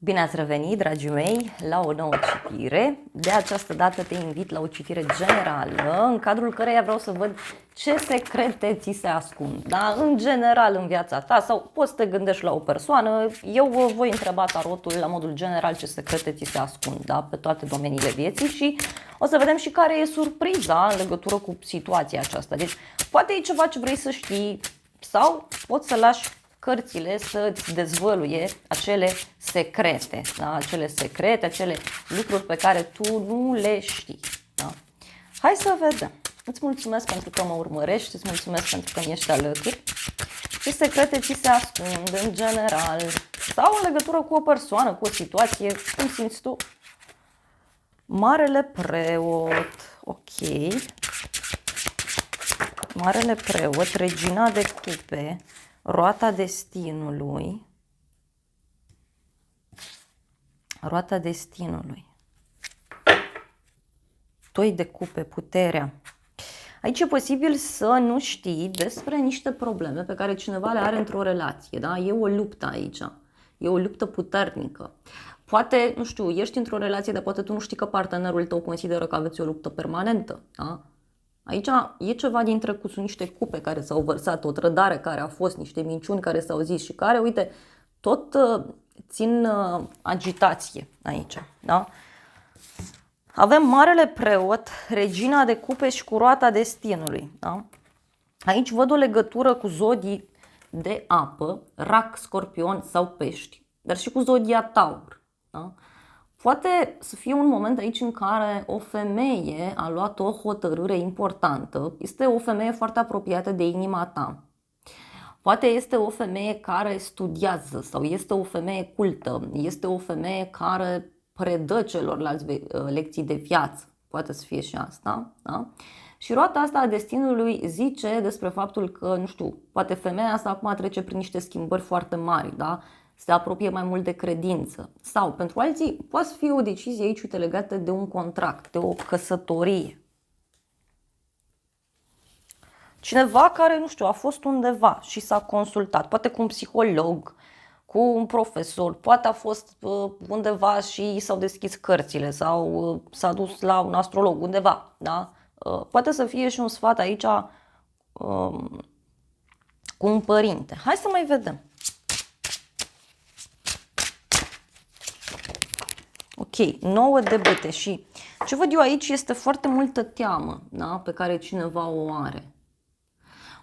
Bine ați revenit, dragii mei, la o nouă citire. De această dată te invit la o citire generală, în cadrul căreia vreau să văd ce secrete ți se ascund, da? În general în viața ta, sau poți să te gândești la o persoană. Eu vă voi întreba tarotul la modul general ce secrete ți se ascund, da? Pe toate domeniile vieții și o să vedem și care e surpriza în legătură cu situația aceasta. Deci poate e ceva ce vrei să știi sau poți să lași cărțile să-ți dezvăluie acele secrete, da? Acele secrete, acele lucruri pe care tu nu le știi. Da? Hai să vedem. Îți mulțumesc pentru că mă urmărești, îți mulțumesc pentru că mi ești alături. Ce secrete ți se ascund în general sau în legătură cu o persoană, cu o situație, cum simți tu? Marele preot, ok. Marele preot, regina de cupe, roata destinului, roata destinului, doi de cupe, puterea. Aici e posibil să nu știi despre niște probleme pe care cineva le are într-o relație, da? E o luptă aici, e o luptă puternică. Poate, nu știu, ești într-o relație, dar poate tu nu știi că partenerul tău consideră că aveți o luptă permanentă, da? Aici e ceva din trecut, sunt niște cupe care s-au vărsat, o trădare care a fost, niște minciuni care s-au zis și care, uite, tot țin agitație aici, da? Avem marele preot, regina de cupe și cu roata destinului, da? Aici văd o legătură cu zodii de apă, rac, scorpion sau pești, dar și cu zodia taur, da? Poate să fie un moment aici în care o femeie a luat o hotărâre importantă, este o femeie foarte apropiată de inima ta. Poate este o femeie care studiază sau este o femeie cultă, este o femeie care predă celorlalți lecții de viață, poate să fie și asta, da? Și roata asta a destinului zice despre faptul că, nu știu, poate femeia asta acum trece prin niște schimbări foarte mari, da? Se apropie mai mult de credință. Sau, pentru alții, poate fi o decizie aici, uite, legată de un contract, de o căsătorie. Cineva care, nu știu, a fost undeva și s-a consultat, poate cu un psiholog, cu un profesor, poate a fost undeva și s-au deschis cărțile sau s-a dus la un astrolog undeva, da? Poate să fie și un sfat aici cu un părinte. Hai să mai vedem. Ok, 9 de bâte și ce văd eu aici este foarte multă teamă, da? Pe care cineva o are.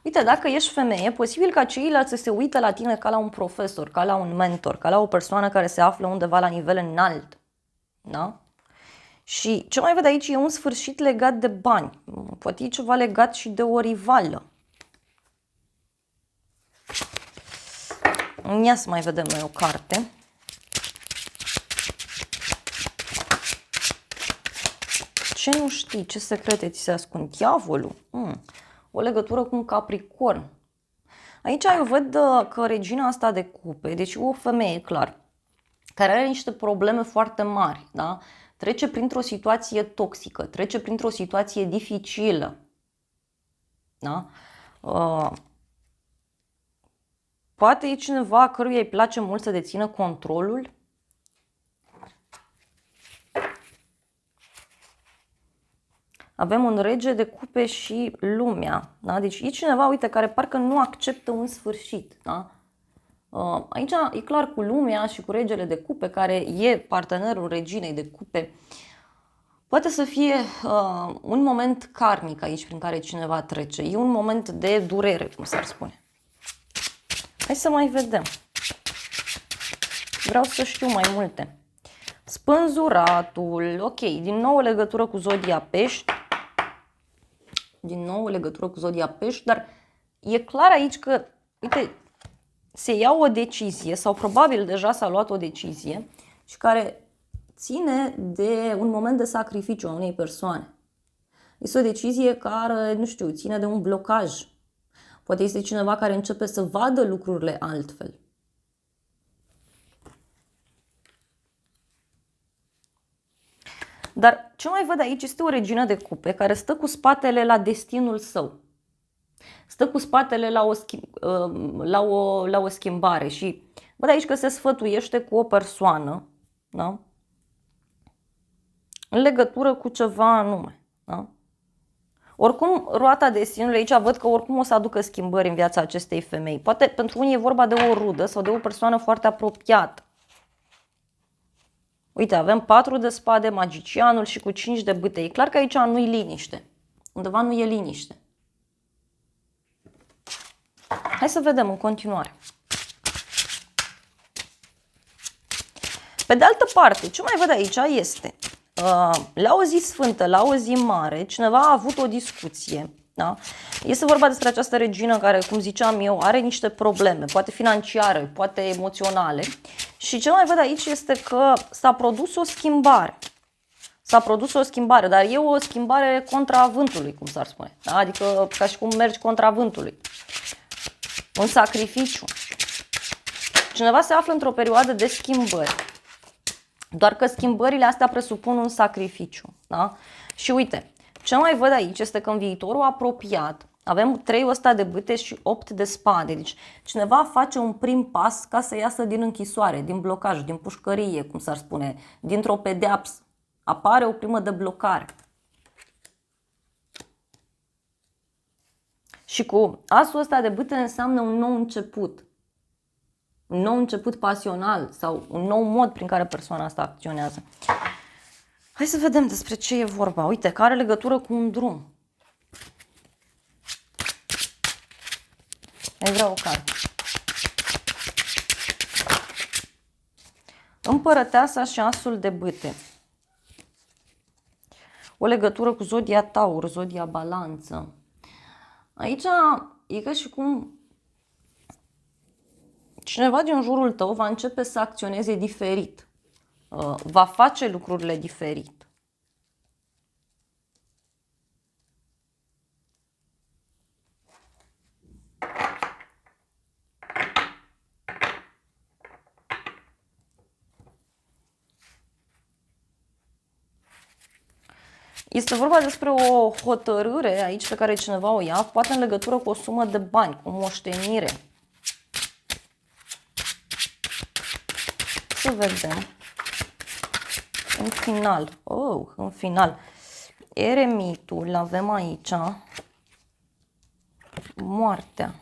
Uite, dacă ești femeie, posibil ca ceilalți să se uite la tine ca la un profesor, ca la un mentor, ca la o persoană care se află undeva la nivel înalt. Da? Și ce mai văd aici e un sfârșit legat de bani. Poate e ceva legat și de o rivală. Ia să mai vedem noi o carte. Ce nu știi? Ce secrete ți se ascund? Diavolul. O legătură cu un Capricorn. Aici eu văd că regina asta de cupe, deci o femeie, clar, care are niște probleme foarte mari, da? Trece printr-o situație toxică, trece printr-o situație dificilă. Da? Poate e cineva căruia îi place mult să dețină controlul. Avem un rege de cupe și lumea. Da? Deci e cineva, uite, care parcă nu acceptă un sfârșit. Da? Aici e clar cu lumea și cu regele de cupe, care e partenerul reginei de cupe. Poate să fie un moment karmic aici prin care cineva trece. E un moment de durere, cum s-ar spune. Hai să mai vedem. Vreau să știu mai multe. Spânzuratul. Ok, din nou o legătură cu zodia pești. Din nou o legătură cu zodia pești, dar e clar aici că, uite, se ia o decizie sau probabil deja s-a luat o decizie și care ține de un moment de sacrificiu a unei persoane. Este o decizie care, nu știu, ține de un blocaj. Poate este cineva care începe să vadă lucrurile altfel. Dar ce mai văd aici este o regină de cupe care stă cu spatele la destinul său. Stă cu spatele la o schimbare și Văd aici că se sfătuiește cu o persoană, da? În legătură cu ceva anume, da? Oricum, roata destinului aici văd că oricum o să aducă schimbări în viața acestei femei. Poate pentru unii e vorba de o rudă sau de o persoană foarte apropiată. Uite, avem 4 de spade, magicianul și cu 5 de bâte. E clar că aici nu-i liniște. Undeva nu e liniște. Hai să vedem în continuare. Pe de altă parte, ce mai văd aici este, la o zi sfântă, la o zi mare, cineva a avut o discuție. Da? Este vorba despre această regină care, cum ziceam eu, are niște probleme, poate financiare, poate emoționale. Și ce mai văd aici este că s-a produs o schimbare. S-a produs o schimbare, dar e o schimbare contra vântului, cum s-ar spune. Da? Adică ca și cum mergi contra vântului. Un sacrificiu. Cineva se află într-o perioadă de schimbări. Doar că schimbările astea presupun un sacrificiu. Da? Și uite, ce mai văd aici este că în viitorul apropiat avem 3 ăsta de bâte și 8 de spade. Deci cineva face un prim pas ca să iasă din închisoare, din blocaj, din pușcărie, cum s-ar spune, dintr-o pedeapsă. Apare o primă de blocare. Și cu asul ăsta de bâte înseamnă un nou început. Un nou început pasional sau un nou mod prin care persoana asta acționează. Hai să vedem despre ce e vorba. Uite, că are legătură cu un drum. Mai vreau o carte. Împărăteasa și asul de bâte. O legătură cu zodia Taur, zodia Balanță. Aici e ca și cum cineva din jurul tău va începe să acționeze diferit. Va face lucrurile diferit. Este vorba despre o hotărâre aici pe care cineva o ia, poate în legătură cu o sumă de bani, cu o moștenire. Să vedem. În final. În final. Eremitul, avem aici. Moartea.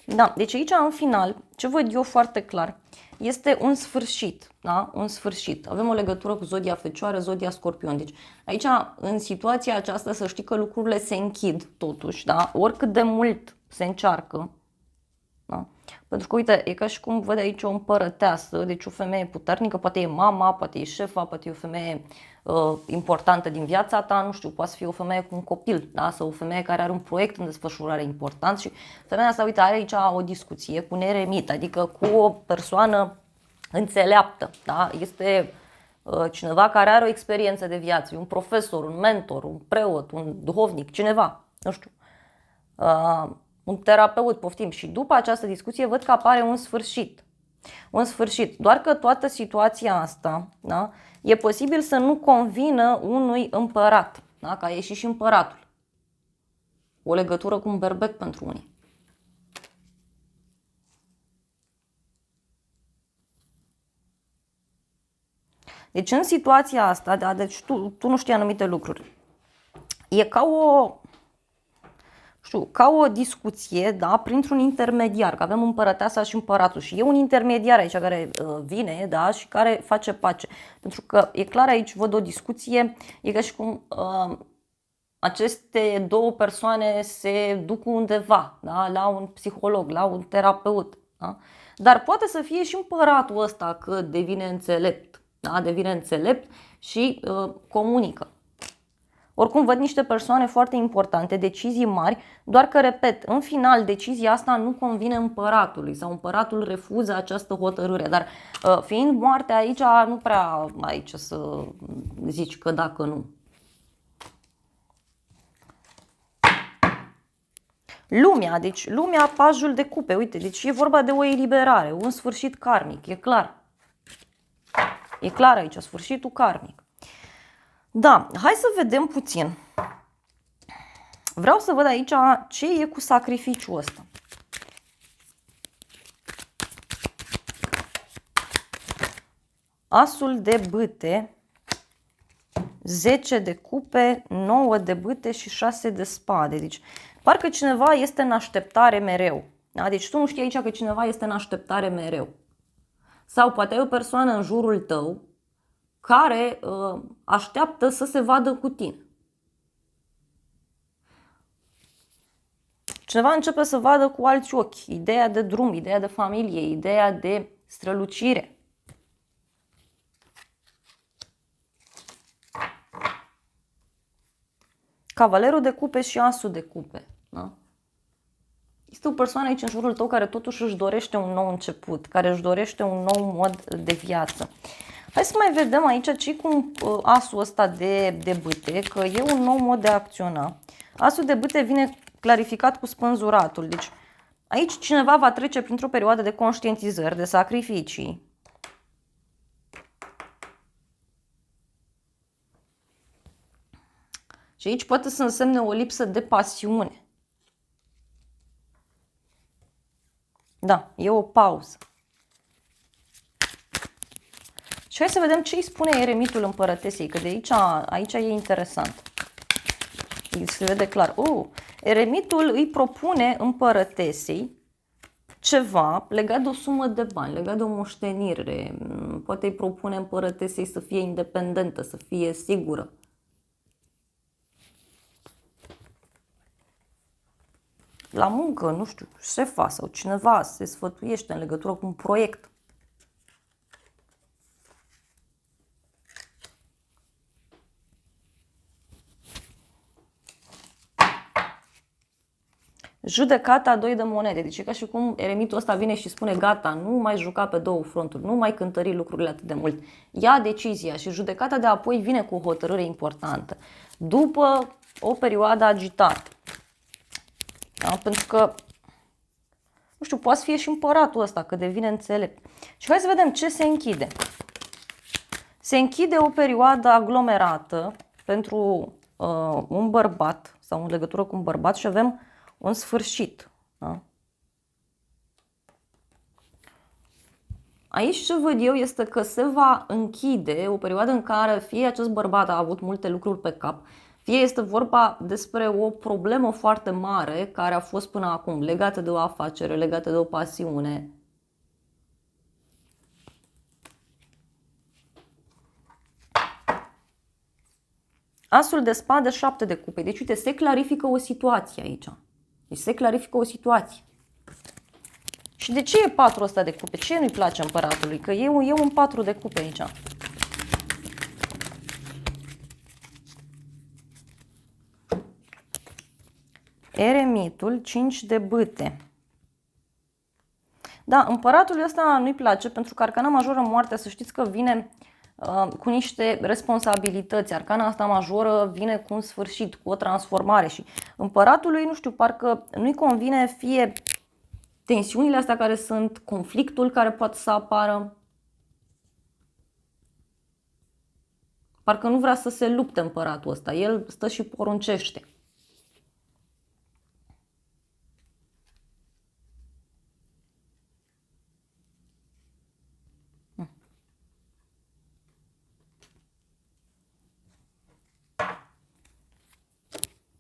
Da, deci aici în final, ce văd eu foarte clar, este un sfârșit, da? Un sfârșit. Avem o legătură cu zodia Fecioară, zodia Scorpion. Deci aici, în situația aceasta, să știi că lucrurile se închid totuși, da? Oricât de mult se încearcă. Da? Pentru că, uite, e ca și cum văd aici o împărăteasă, deci o femeie puternică, poate e mama, poate e șefa, poate e o femeie importantă din viața ta, nu știu, poate fi o femeie cu un copil, da? Sau o femeie care are un proiect în desfășurare important și femeia asta, uite, are aici o discuție cu un eremit, adică cu o persoană înțeleaptă, da? Este cineva care are o experiență de viață, un profesor, un mentor, un preot, un duhovnic, cineva, nu știu. Un terapeut, poftim, și după această discuție văd că apare un sfârșit. Un sfârșit. Doar că toată situația asta, da, e posibil să nu convină unui împărat, da, că a ieșit și împăratul. O legătură cu un berbec pentru unii. Deci în situația asta, da, deci tu nu știi anumite lucruri. E ca ca o discuție, da, printr-un intermediar, că avem împărăteasa și împăratul și e un intermediar aici care vine, da, și care face pace. Pentru că e clar aici văd o discuție, e ca și cum aceste două persoane se duc undeva, da, la un psiholog, la un terapeut, da? Dar poate să fie și împăratul ăsta că devine înțelept, da, devine înțelept și comunică. Oricum văd niște persoane foarte importante, decizii mari, doar că, repet, în final decizia asta nu convine împăratului sau împăratul refuză această hotărâre. Dar fiind moartea aici, nu prea ai ce să zici că da, că nu. Lumea, deci lumea, pajul de cupe, uite, deci e vorba de o eliberare, un sfârșit karmic, e clar. E clar aici, sfârșitul karmic. Da, hai să vedem puțin. Vreau să văd aici ce e cu sacrificiul ăsta. Asul de bâte, 10 de cupe, 9 de bâte și 6 de spade. Deci parcă cineva este în așteptare mereu. Da? Deci tu nu știi aici că cineva este în așteptare mereu. Sau poate ai o persoană în jurul tău care așteaptă să se vadă cu tine. Cineva începe să vadă cu alți ochi ideea de drum, ideea de familie, ideea de strălucire. Cavalerul de cupe și asul de cupe. Da? Este o persoană aici în jurul tău care totuși își dorește un nou început, care își dorește un nou mod de viață. Hai să mai vedem aici ce cu asul ăsta de bâte, că e un nou mod de a acționa. Asul de bâte vine clarificat cu spânzuratul. Deci aici cineva va trece printr-o perioadă de conștientizări, de sacrificii. Și aici poate să însemne o lipsă de pasiune. Da, e o pauză. Și hai să vedem ce îi spune eremitul împărătesei, că de aici e interesant. Se vede clar. Eremitul îi propune împărătesei ceva legat de o sumă de bani, legat de o moștenire. Poate îi propune împărătesei să fie independentă, să fie sigură. La muncă, nu știu, șefa sau cineva se sfătuiește în legătură cu un proiect. Judecata 2 de monede. Deci e ca și cum eremitul ăsta vine și spune gata, nu mai juca pe două fronturi, nu mai cântări lucrurile atât de mult. Ia decizia și judecata de apoi vine cu o hotărâre importantă. După o perioadă agitată. Da? Pentru că, nu știu, poate să fie și împăratul ăsta, că devine înțelept. Și hai să vedem ce se închide. Se închide o perioadă aglomerată pentru un bărbat sau în legătură cu un bărbat și avem un sfârșit. Da? Aici ce văd eu este că se va închide o perioadă în care fie acest bărbat a avut multe lucruri pe cap, fie este vorba despre o problemă foarte mare care a fost până acum legată de o afacere, legată de o pasiune. Asul de spade, 7 de cupe. Deci, uite, se clarifică o situație aici. Deci se clarifică o situație. Și de ce e 4 ăsta de cupe? Ce nu-i place împăratului? Că e un 4 de cupe aici. Eremitul, 5 de bâte. Da, împăratul ăsta nu-i place pentru că arcana majoră moartea, să știți că vine cu niște responsabilități. Arcana asta majoră vine cu un sfârșit, cu o transformare și împăratului, nu știu, parcă nu-i convine fie tensiunile astea care sunt, conflictul care poate să apară. Parcă nu vrea să se lupte împăratul ăsta, el stă și poruncește.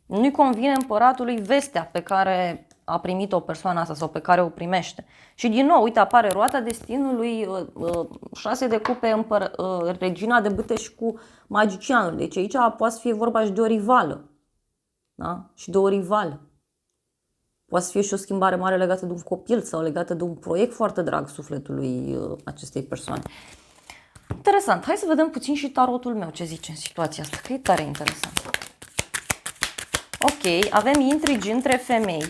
Nu-i convine împăratului vestea pe care a primit-o persoana asta sau pe care o primește. Și din nou, uite, apare roata destinului, 6 de cupe, regina de bâte și cu magicianul. Deci aici poate să fie vorba și de o rivală. Da? Și de o rivală. Poate să fie și o schimbare mare legată de un copil sau legată de un proiect foarte drag sufletului acestei persoane. Interesant. Hai să vedem puțin și tarotul meu ce zice în situația asta, că e tare interesant. Ok, avem intrigi între femei.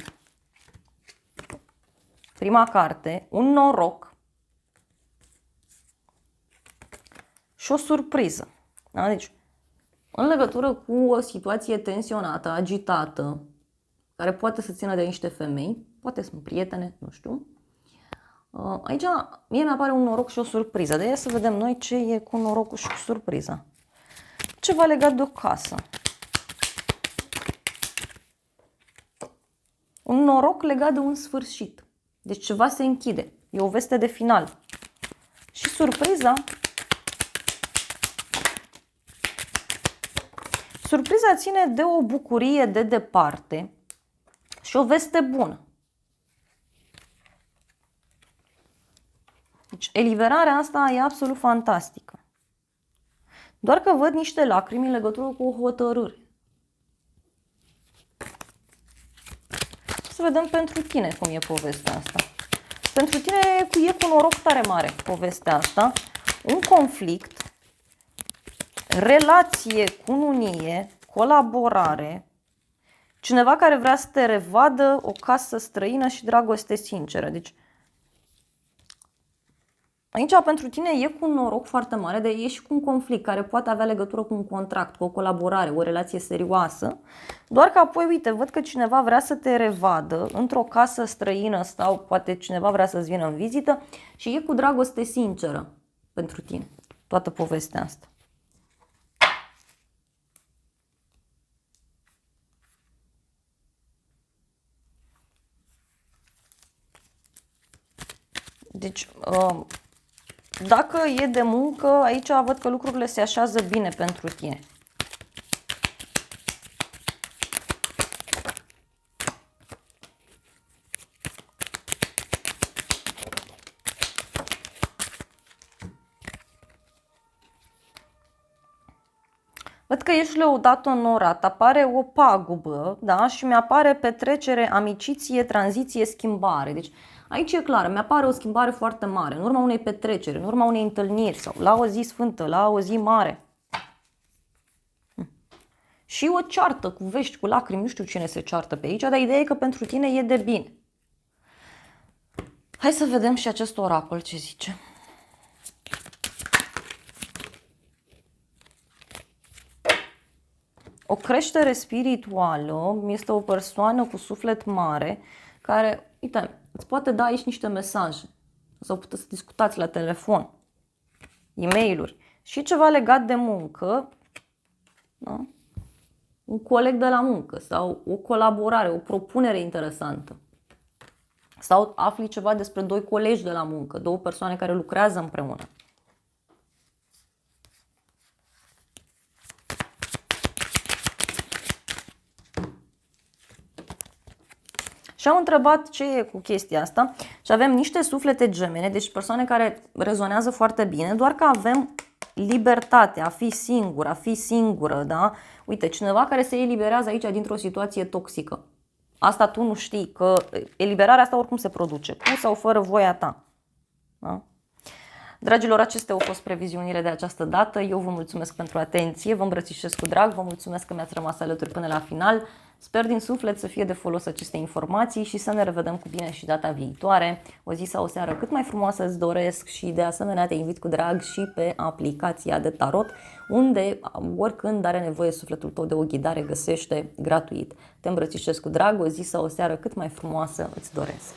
Prima carte, un noroc și o surpriză. Da? Deci, în legătură cu o situație tensionată, agitată, care poate să țină de niște femei, poate sunt prietene, nu știu. Aici mie mi-apare un noroc și o surpriză. De aia să vedem noi ce e cu norocul și cu surpriza. Ceva legat de o casă. Un noroc legat de un sfârșit. Deci ceva se închide. E o veste de final. Și surpriza surpriza ține de o bucurie de departe și o veste bună. Deci, eliberarea asta e absolut fantastică. Doar că văd niște lacrimi în legătură cu o hotărâre. Să vedem pentru tine cum e povestea asta. Pentru tine e cu noroc tare mare povestea asta. Un conflict, relație, cununie, colaborare, cineva care vrea să te revadă, o casă străină și dragoste sinceră. Deci, aici pentru tine e cu un noroc foarte mare, de e și cu un conflict care poate avea legătură cu un contract, cu o colaborare, o relație serioasă, doar că apoi, uite, văd că cineva vrea să te revadă într-o casă străină sau poate cineva vrea să-ți vină în vizită și e cu dragoste sinceră pentru tine, toată povestea asta. Deci, dacă e de muncă, aici văd că lucrurile se așează bine pentru tine. Văd că ești lăudat onorat, apare o pagubă, da? Și mi-apare petrecere, amiciție, tranziție, schimbare. Deci aici e clar, mi-apare o schimbare foarte mare, în urma unei petreceri, în urma unei întâlniri sau la o zi sfântă, la o zi mare. Și o ceartă cu vești, cu lacrimi, nu știu cine se ceartă pe aici, dar ideea e că pentru tine e de bine. Hai să vedem și acest oracol ce zice. O creștere spirituală este o persoană cu suflet mare care, uite, îți poate da aici niște mesaje sau puteți să discutați la telefon, e-mail-uri și ceva legat de muncă, da? Un coleg de la muncă sau o colaborare, o propunere interesantă. Sau afli ceva despre doi colegi de la muncă, două persoane care lucrează împreună. Și am întrebat ce e cu chestia asta și avem niște suflete gemene, deci persoane care rezonează foarte bine, doar că avem libertate, a fi singur, a fi singură, da? Uite, cineva care se eliberează aici dintr-o situație toxică. Asta tu nu știi, că eliberarea asta oricum se produce, cu sau fără voia ta. Da? Dragilor, acestea au fost previziunile de această dată. Eu vă mulțumesc pentru atenție, vă îmbrățișez cu drag, vă mulțumesc că mi-ați rămas alături până la final. Sper din suflet să fie de folos aceste informații și să ne revedem cu bine și data viitoare. O zi sau o seară cât mai frumoasă îți doresc și de asemenea te invit cu drag și pe aplicația de tarot, unde oricând are nevoie sufletul tău de o ghidare găsește gratuit. Te îmbrățișez cu drag, o zi sau o seară cât mai frumoasă îți doresc.